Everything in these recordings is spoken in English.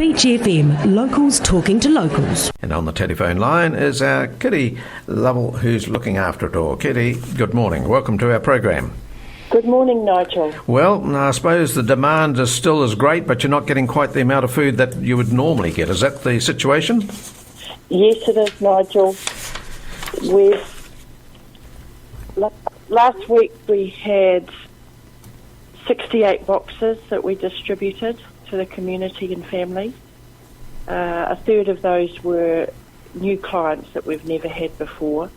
Beach FM, locals talking to locals. And on the telephone line is our Kerry Lovell, who's looking after it all. Kerry, good morning. Welcome to our program. Good morning, Nigel. Well, I suppose the demand is still as great, but you're not getting quite the amount of food that you would normally get. Is that the situation? Yes, it is, Nigel. Last week we had 68 boxes that we distributed to the community and families. A third of those were new clients that we've never had before.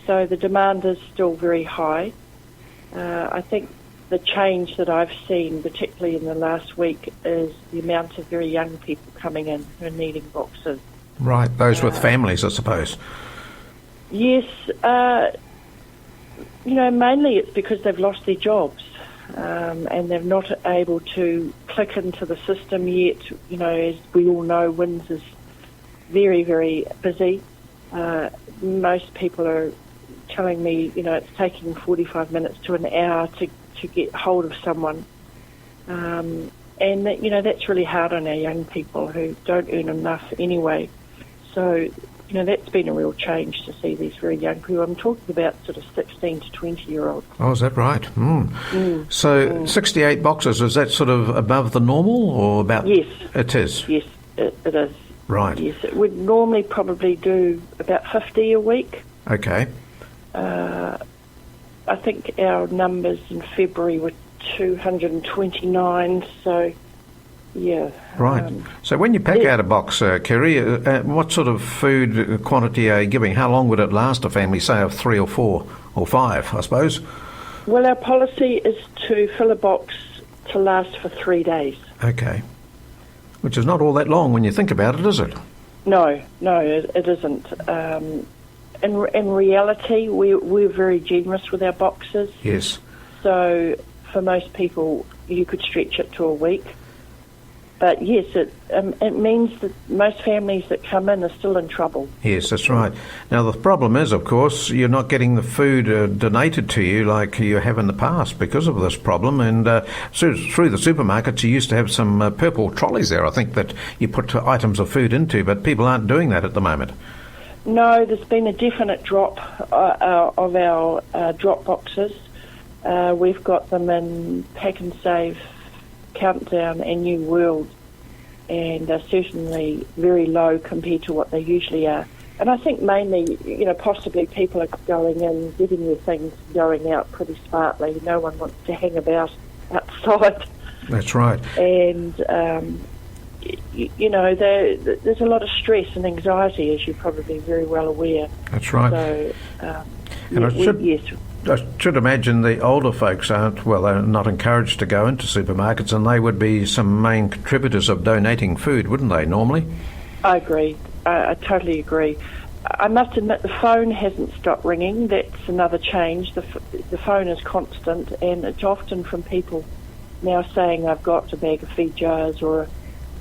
So the demand is still very high. I think the change that I've seen, particularly in the last week, is the amount of very young people coming in who are needing boxes. Right, those with families, I suppose. Yes, mainly it's because they've lost their jobs. And they're not able to click into the system yet. As we all know, WINS is very, very busy. Most people are telling me, it's taking 45 minutes to an hour to get hold of someone. And, that's really hard on our young people who don't earn enough anyway. So, that's been a real change to see these very young people. I'm talking about sort of 16 to 20-year-olds. Oh, is that right? So 68 boxes, is that sort of above the normal or about? Yes. It is? Yes, it is. Right. Yes, it would normally probably do about 50 a week. Okay. I think our numbers in February were 229, so... Yeah. Right. So when you pack out a box, Kerry, what sort of food quantity are you giving? How long would it last a family, say, of 3 or 4 or 5, I suppose? Well, our policy is to fill a box to last for 3 days. Okay. Which is not all that long when you think about it, is it? No, it isn't. In reality, we're very generous with our boxes. Yes. So for most people, you could stretch it to a week. But yes, it means that most families that come in are still in trouble. Yes, that's right. Now, the problem is, of course, you're not getting the food donated to you like you have in the past because of this problem. And through the supermarkets, you used to have some purple trolleys there, I think, that you put items of food into, but people aren't doing that at the moment. No, there's been a definite drop of our drop boxes. We've got them in Pack and Save, Countdown and New World, and are certainly very low compared to what they usually are. And I think mainly, possibly people are going in, getting their things, going out pretty smartly. No one wants to hang about outside. That's right. And, there's a lot of stress and anxiety, as you're probably very well aware. That's right. So, yes. I should imagine the older folks they're not encouraged to go into supermarkets, and they would be some main contributors of donating food, wouldn't they, normally? I agree. I totally agree. I must admit the phone hasn't stopped ringing. That's another change. The phone is constant, and it's often from people now saying, I've got a bag of feed jars or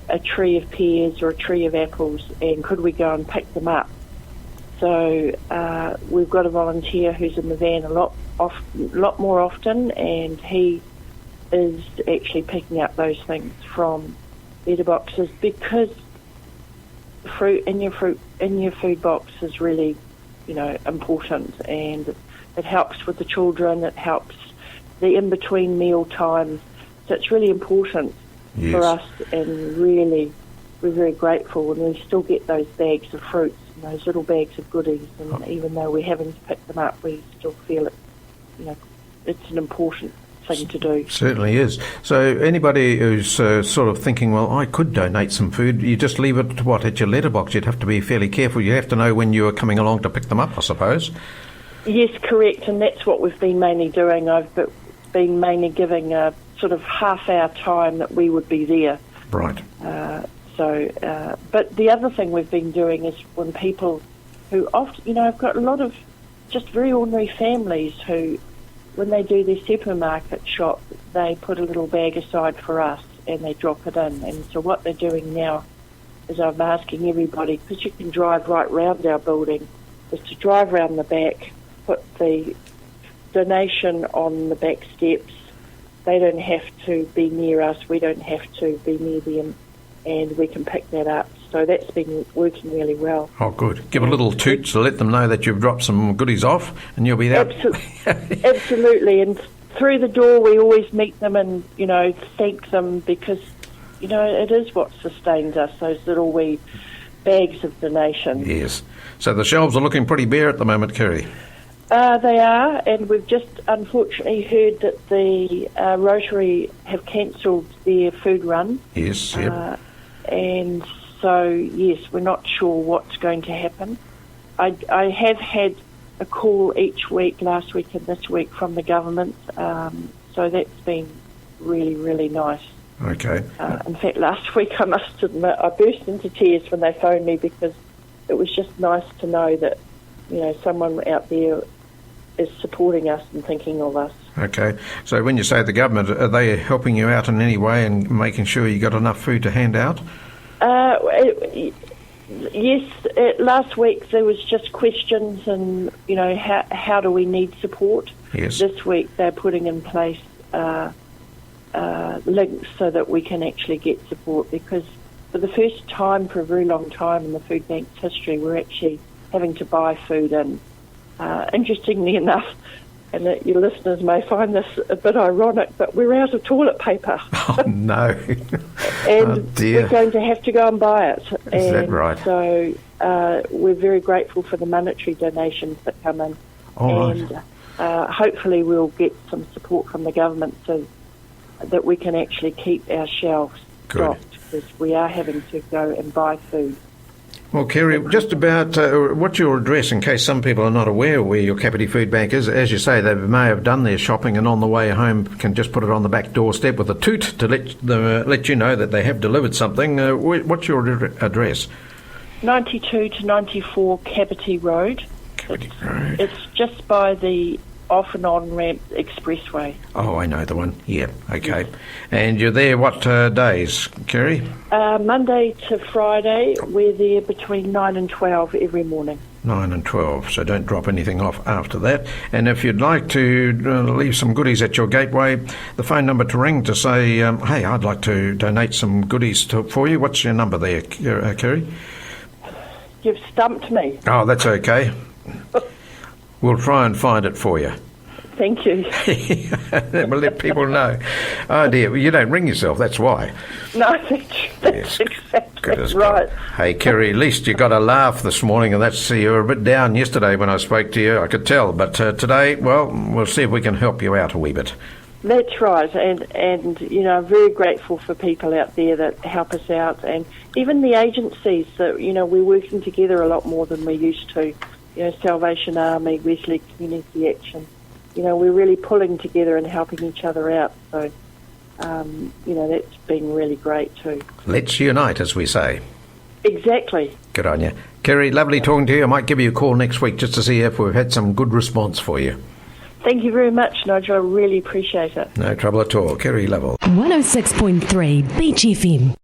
a tree of pears or a tree of apples, and could we go and pick them up? So we've got a volunteer who's in the van a lot more often, and he is actually picking up those things from litter boxes because fruit in your food box is really, important, and it helps with the children. It helps the in between meal times. So it's really important for us, and really we're very grateful when we still get those bags of fruits. Those little bags of goodies, and even though we're having to pick them up, we still feel it. It's an important thing to do. Certainly is. So anybody who's sort of thinking, well, I could donate some food, you just leave it at your letterbox. You'd have to be fairly careful. You have to know when you are coming along to pick them up, I suppose. Yes, correct, and that's what we've been mainly doing. I've been mainly giving a sort of half-hour time that we would be there. Right. But the other thing we've been doing is when people who often, I've got a lot of just very ordinary families who, when they do their supermarket shop, they put a little bag aside for us and they drop it in. And so what they're doing now is I'm asking everybody, because you can drive right round our building, is to drive round the back, put the donation on the back steps. They don't have to be near us. We don't have to be near them. and we can pick that up. So that's been working really well. Oh, good. Give a little toot to let them know that you've dropped some goodies off, and you'll be there. Absolutely. And through the door, we always meet them and, thank them because, it is what sustains us, those little wee bags of donation. Yes. So the shelves are looking pretty bare at the moment, Kerry. They are, and we've just unfortunately heard that the Rotary have cancelled their food run. Yes, yep. And so, yes, we're not sure what's going to happen. I have had a call each week, last week and this week, from the government, so that's been really, really nice. Okay. In fact, last week, I must admit, I burst into tears when they phoned me because it was just nice to know that, someone out there is supporting us and thinking of us. Okay. So when you say the government, are they helping you out in any way and making sure you got enough food to hand out? Yes. Last week there was just questions and, how do we need support? Yes. This week they're putting in place links so that we can actually get support because for the first time for a very long time in the food bank's history, we're actually having to buy food in. Interestingly enough, and that your listeners may find this a bit ironic, but we're out of toilet paper. Oh, no. And we're going to have to go and buy it. Is that right? So we're very grateful for the monetary donations that come in. Oh, and hopefully we'll get some support from the government so that we can actually keep our shelves stocked because we are having to go and buy food. Well, Kerry, just about what's your address in case some people are not aware where your Kapiti Food Bank is. As you say, they may have done their shopping and on the way home can just put it on the back doorstep with a toot to let you know that they have delivered something. What's your address? 92 to 94 Kapiti Road. It's just by the off and on ramp expressway. Oh, I know the one. Yeah, okay. Yes. And you're there what days, Kerry? Monday to Friday. We're there between 9 and 12 every morning. 9 and 12, so don't drop anything off after that. And if you'd like to leave some goodies at your gateway, the phone number to ring to say, hey, I'd like to donate some goodies for you. What's your number there, Kerry? You've stumped me. Oh, that's okay. We'll try and find it for you. Thank you. We'll let people know. Oh, dear. Well, you don't ring yourself, that's why. No, that's exactly right. Hey, Kerry, at least you got a laugh this morning, and you were a bit down yesterday when I spoke to you, I could tell. But today, well, we'll see if we can help you out a wee bit. That's right. And I'm very grateful for people out there that help us out. And even the agencies that, we're working together a lot more than we used to. Salvation Army, Wesley Community Action. We're really pulling together and helping each other out. So, that's been really great too. Let's unite, as we say. Exactly. Good on you. Kerry, lovely talking to you. I might give you a call next week just to see if we've had some good response for you. Thank you very much, Nigel. I really appreciate it. No trouble at all. Kerry Lovell. 106.3 Beach FM.